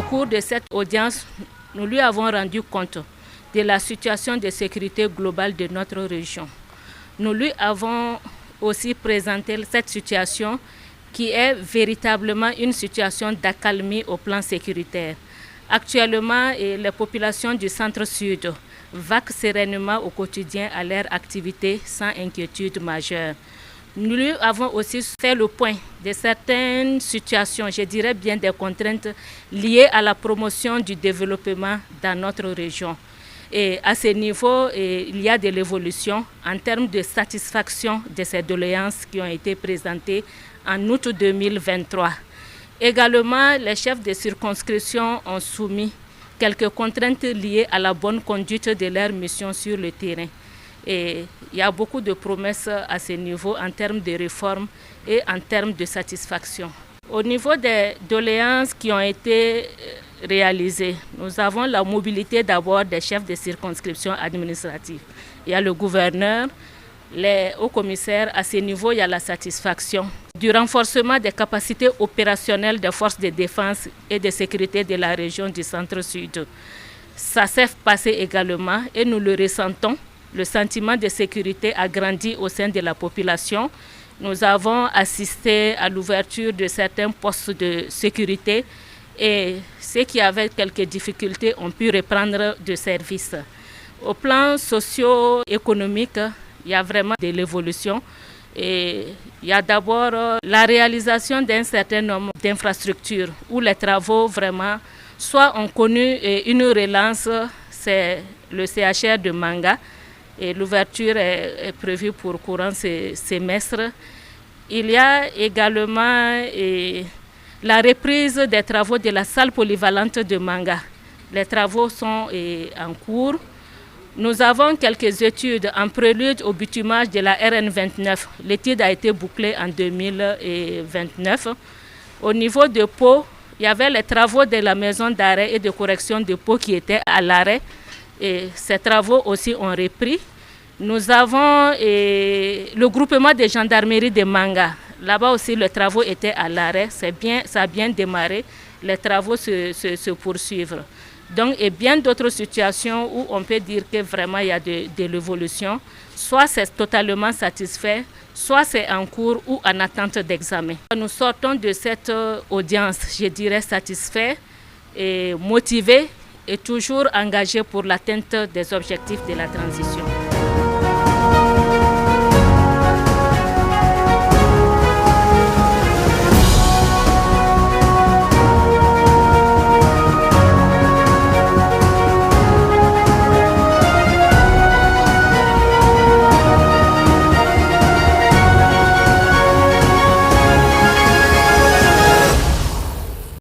Au cours de cette audience, nous lui avons rendu compte de la situation de sécurité globale de notre région. Nous lui avons aussi présenté cette situation qui est véritablement une situation d'accalmie au plan sécuritaire. Actuellement, les populations du centre-sud vaquent sereinement au quotidien à leur activité sans inquiétude majeure. Nous lui avons aussi fait le point de certaines situations, je dirais bien des contraintes liées à la promotion du développement dans notre région. Et à ce niveau, il y a de l'évolution en termes de satisfaction de ces doléances qui ont été présentées en août 2023. Également, les chefs de circonscription ont soumis quelques contraintes liées à la bonne conduite de leur mission sur le terrain. Et il y a beaucoup de promesses à ce niveau en termes de réforme et en termes de satisfaction. Au niveau des doléances qui ont été réalisées, nous avons la mobilité d'abord des chefs de circonscription administrative. Il y a le gouverneur, les hauts commissaires. À ce niveau, il y a la satisfaction du renforcement des capacités opérationnelles des forces de défense et de sécurité de la région du centre-sud. Ça s'est passé également et nous le ressentons. Le sentiment de sécurité a grandi au sein de la population. Nous avons assisté à l'ouverture de certains postes de sécurité et ceux qui avaient quelques difficultés ont pu reprendre de service. Au plan socio-économique, il y a vraiment de l'évolution. Et il y a d'abord la réalisation d'un certain nombre d'infrastructures où les travaux vraiment soit ont connu une relance, c'est le CHR de Manga. Et l'ouverture est prévue pour courant semestre. Il y a également la reprise des travaux de la salle polyvalente de Manga. Les travaux sont en cours. Nous avons quelques études en prélude au bitumage de la RN29. L'étude a été bouclée en 2029. Au niveau de Pau, il y avait les travaux de la maison d'arrêt et de correction de Pau qui étaient à l'arrêt. Et ces travaux aussi ont repris. Nous avons le groupement de gendarmerie de Manga. Là-bas aussi, les travaux étaient à l'arrêt. Ça a bien démarré. Les travaux se poursuivent. Donc, et bien d'autres situations où on peut dire que vraiment il y a de l'évolution. Soit c'est totalement satisfait, soit c'est en cours ou en attente d'examen. Nous sortons de cette audience, je dirais, satisfaits et motivés et toujours engagés pour l'atteinte des objectifs de la transition.